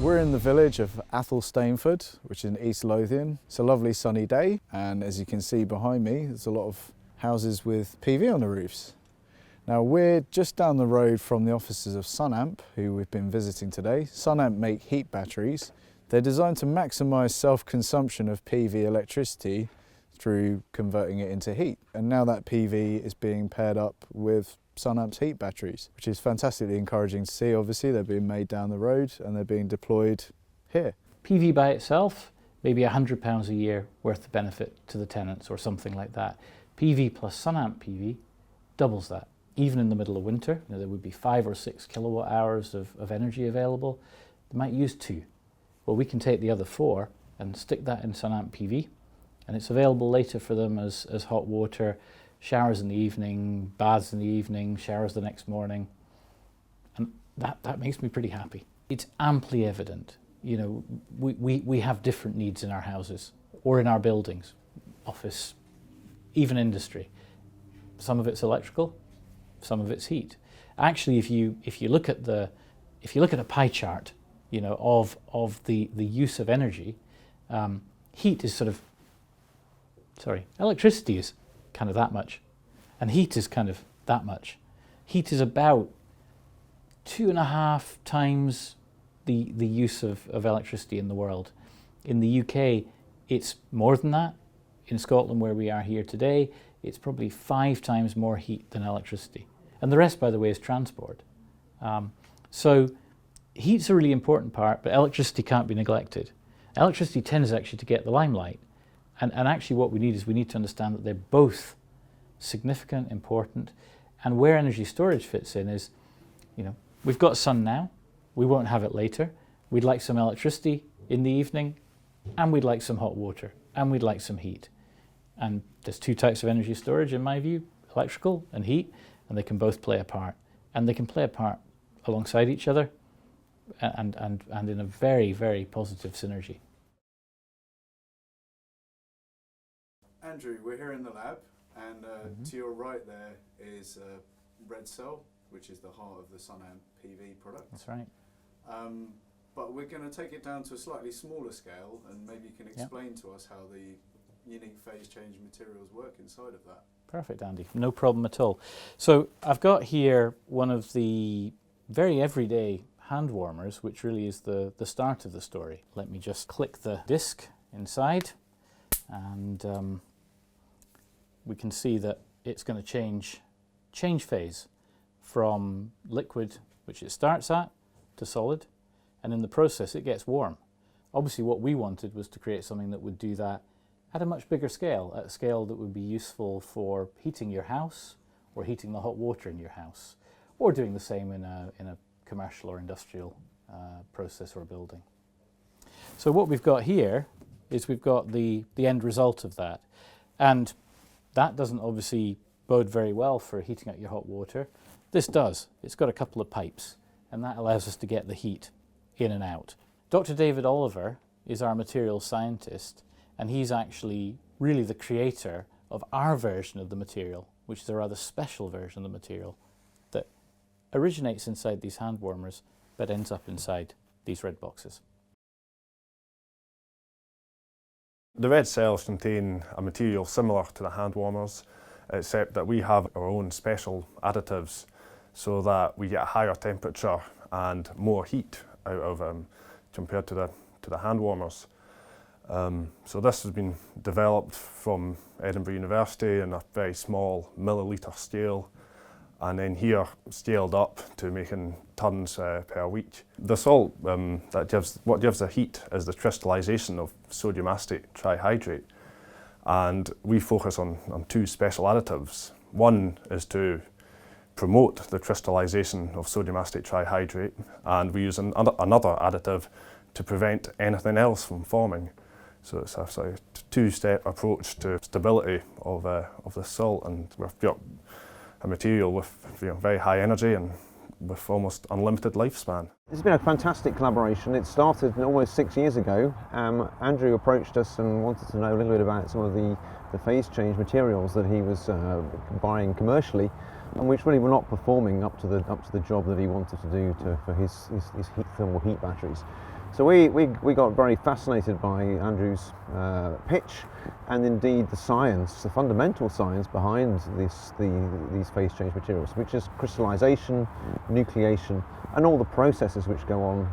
We're in the village of Athelstaneford, which is in East Lothian. It's a lovely sunny day, and as you can see behind me, there's a lot of houses with PV on the roofs. Now we're just down the road from the offices of Sunamp, who we've been visiting today. Sunamp make heat batteries. They're designed to maximise self-consumption of PV electricity through converting it into heat. And now that PV is being paired up with Sunamp's heat batteries, which is fantastically encouraging to see. Obviously they're being made down the road and they're being deployed here. PV by itself, maybe £100 a year worth of benefit to the tenants or something like that. PV plus Sunamp PV doubles that. Even in the middle of winter, there would be 5 or 6 kilowatt hours of energy available. They might use 2. Well, we can take the other 4 and stick that in Sunamp PV, and it's available later for them as hot water, showers in the evening, baths in the evening, showers the next morning. And that makes me pretty happy. It's amply evident, we have different needs in our houses or in our buildings, office, even industry. Some of it's electrical, some of it's heat. Actually, if you look at a pie chart, of the use of energy, heat is electricity is kind of that much, and heat is kind of that much. Heat is about 2.5 times the use of electricity in the world. In the UK, it's more than that. In Scotland, where we are here today, it's probably 5 times more heat than electricity. And the rest, by the way, is transport. So heat's a really important part, but electricity can't be neglected. Electricity tends actually to get the limelight. And actually what we need to understand that they're both significant, important, and where energy storage fits in is, we've got sun now, we won't have it later. We'd like some electricity in the evening, and we'd like some hot water, and we'd like some heat. And there's 2 types of energy storage in my view, electrical and heat, and they can both play a part. And they can play a part alongside each other and in a very, very positive synergy. Andrew, we're here in the lab, and to your right there is red cell, which is the heart of the Sunamp PV product. That's right. But we're going to take it down to a slightly smaller scale, and maybe you can explain to us how the unique phase change materials work inside of that. Perfect, Andy. No problem at all. So I've got here one of the very everyday hand warmers, which really is the start of the story. Let me just click the disc inside, and we can see that it's going to change phase from liquid, which it starts at, to solid, and in the process it gets warm. Obviously what we wanted was to create something that would do that at a much bigger scale, at a scale that would be useful for heating your house or heating the hot water in your house, or doing the same in a commercial or industrial process or building. So what we've got here is we've got the end result of that, and that doesn't obviously bode very well for heating up your hot water. This does. It's got a couple of pipes, and that allows us to get the heat in and out. Dr. David Oliver is our materials scientist, and he's actually really the creator of our version of the material, which is a rather special version of the material that originates inside these hand warmers but ends up inside these red boxes. The red cells contain a material similar to the hand warmers, except that we have our own special additives so that we get a higher temperature and more heat out of them compared to the hand warmers. So this has been developed from Edinburgh University in a very small milliliter scale, and then here scaled up to making tonnes per week. The salt what gives the heat is the crystallization of sodium acetate trihydrate, and we focus on 2 special additives. One is to promote the crystallization of sodium acetate trihydrate, and we use another additive to prevent anything else from forming. So it's a sort of 2-step approach to stability of the salt, and we've got a material with very high energy and with almost unlimited lifespan. It's been a fantastic collaboration. It started almost 6 years ago. Andrew approached us and wanted to know a little bit about some of the phase change materials that he was buying commercially, and which really were not performing up to the job that he wanted to do for his thermal heat batteries. So we got very fascinated by Andrew's pitch, and indeed the science, the fundamental science behind these phase change materials, which is crystallization, nucleation, and all the processes which go on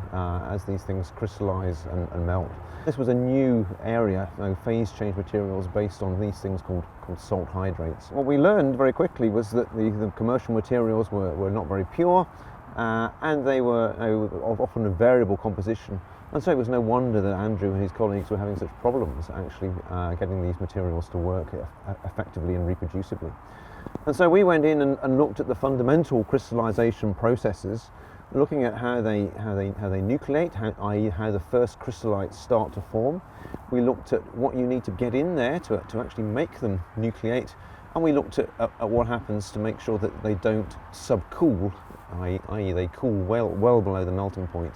as these things crystallize and melt. This was a new area, phase change materials based on these things called salt hydrates. What we learned very quickly was that the commercial materials were not very pure, and they were of often a variable composition. And so it was no wonder that Andrew and his colleagues were having such problems actually getting these materials to work effectively and reproducibly. And so we went in and looked at the fundamental crystallization processes, looking at how they nucleate, i.e. how the first crystallites start to form. We looked at what you need to get in there to actually make them nucleate, and we looked at what happens to make sure that they don't subcool, i.e. they cool well below the melting point.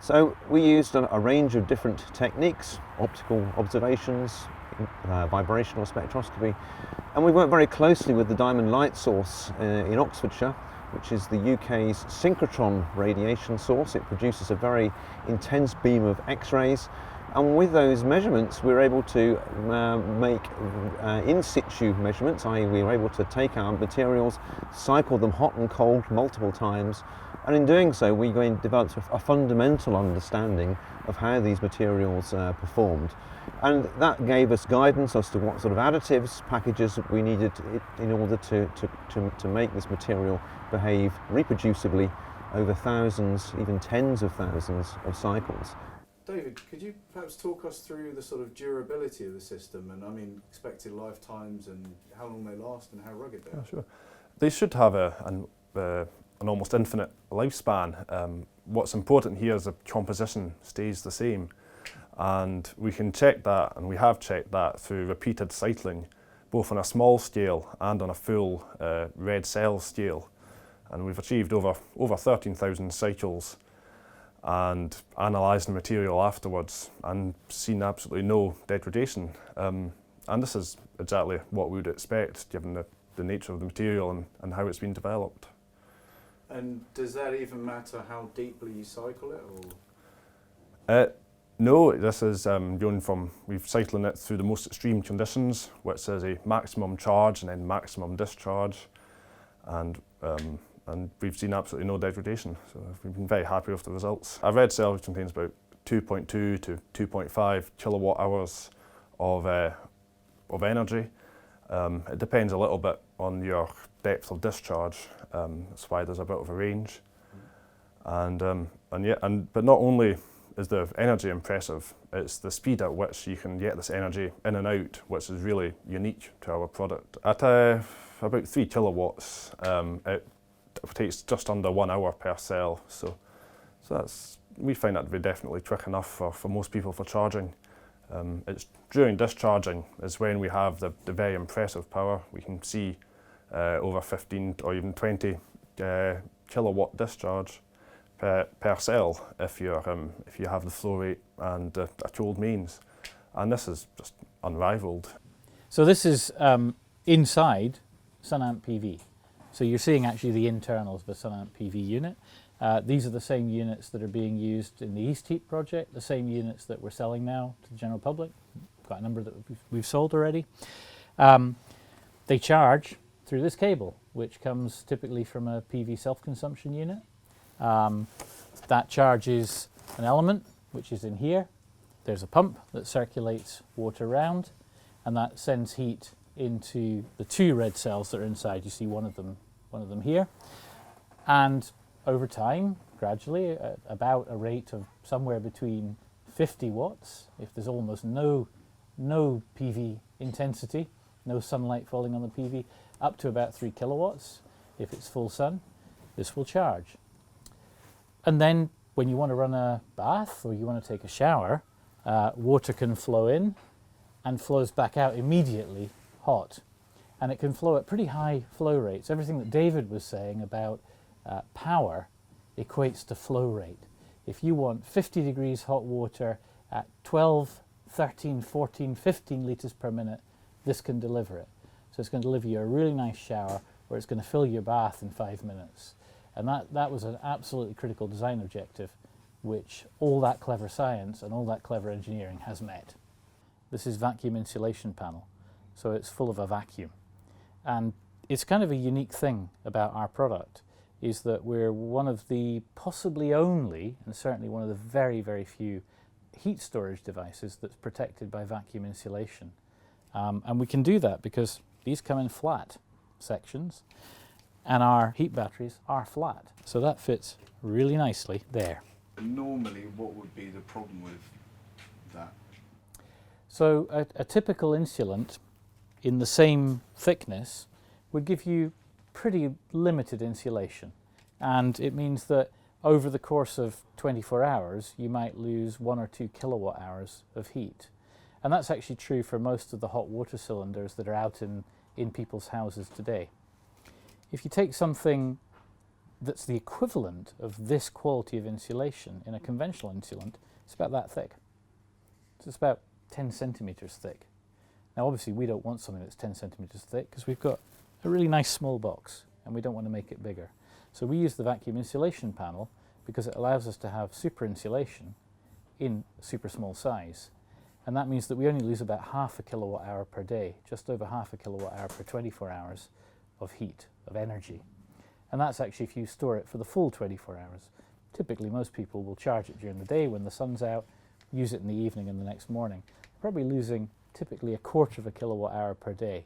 So we used a range of different techniques, optical observations, vibrational spectroscopy, and we worked very closely with the Diamond Light Source in Oxfordshire, which is the UK's synchrotron radiation source. It produces a very intense beam of X-rays, and with those measurements we were able to make in situ measurements, i.e. we were able to take our materials, cycle them hot and cold multiple times, and in doing so we developed a fundamental understanding of how these materials performed. And that gave us guidance as to what sort of additives, packages we needed in order to make this material behave reproducibly over thousands, even tens of thousands of cycles. David, could you perhaps talk us through the sort of durability of the system, and I mean expected lifetimes and how long they last and how rugged they are? Yeah, sure. They should have an almost infinite lifespan. What's important here is the composition stays the same, and we can check that, and we have checked that through repeated cycling, both on a small scale and on a full red cell scale, and we've achieved over 13,000 cycles and analysed the material afterwards and seen absolutely no degradation. And this is exactly what we would expect given the nature of the material and how it's been developed. And does that even matter how deeply you cycle it, or? No, this is going from, we've cycling it through the most extreme conditions, which is a maximum charge and then maximum discharge, and we've seen absolutely no degradation, so we've been very happy with the results. A red cell contains about 2.2 to 2.5 kilowatt hours of energy. It depends a little bit on your depth of discharge. That's why there's a bit of a range. But not only is the energy impressive, it's the speed at which you can get this energy in and out, which is really unique to our product. At about 3 kilowatts, it takes just under 1 hour per cell. So we find that to be definitely quick enough for most people for charging. It's during discharging is when we have the very impressive power. We can see over 15 or even 20 kilowatt discharge per cell if you have the flow rate and a cold mains, and this is just unrivaled. So this is inside Sunamp PV. So you're seeing actually the internals of a Sunamp PV unit. These are the same units that are being used in the East Heat project, the same units that we're selling now to the general public. Got a number that we've sold already. They charge through this cable, which comes typically from a PV self-consumption unit. That charges an element, which is in here. There's a pump that circulates water around, and that sends heat into the 2 red cells that are inside. You see one of them here. And over time, gradually, at about a rate of somewhere between 50 watts, if there's almost no PV intensity, no sunlight falling on the PV, up to about 3 kilowatts, if it's full sun, this will charge. And then when you want to run a bath or you want to take a shower, water can flow in and flows back out immediately hot. And it can flow at pretty high flow rates. Everything that David was saying about power equates to flow rate. If you want 50 degrees hot water at 12, 13, 14, 15 litres per minute, this can deliver it. So it's going to deliver you a really nice shower where it's going to fill your bath in 5 minutes. And that was an absolutely critical design objective which all that clever science and all that clever engineering has met. This is vacuum insulation panel, so it's full of a vacuum. And it's kind of a unique thing about our product, is that we're one of the possibly only, and certainly one of the very, very few heat storage devices that's protected by vacuum insulation. And we can do that because these come in flat sections, and our heat batteries are flat. So that fits really nicely there. Normally, what would be the problem with that? So a typical insulant in the same thickness would give you pretty limited insulation. And it means that over the course of 24 hours, you might lose 1 or 2 kilowatt hours of heat. And that's actually true for most of the hot water cylinders that are out in people's houses today. If you take something that's the equivalent of this quality of insulation in a conventional insulant, it's about that thick. So it's about 10 centimeters thick. Now obviously we don't want something that's 10 centimeters thick because we've got a really nice small box and we don't want to make it bigger. So we use the vacuum insulation panel because it allows us to have super insulation in super small size. And that means that we only lose about half a kilowatt hour per day, just over half a kilowatt hour per 24 hours of heat, of energy. And that's actually if you store it for the full 24 hours. Typically most people will charge it during the day when the sun's out, use it in the evening and the next morning. They're probably losing typically a quarter of a kilowatt hour per day.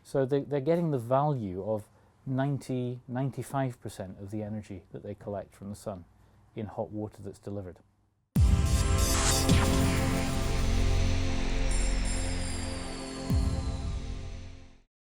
So they're getting the value of 90–95% of the energy that they collect from the sun in hot water that's delivered.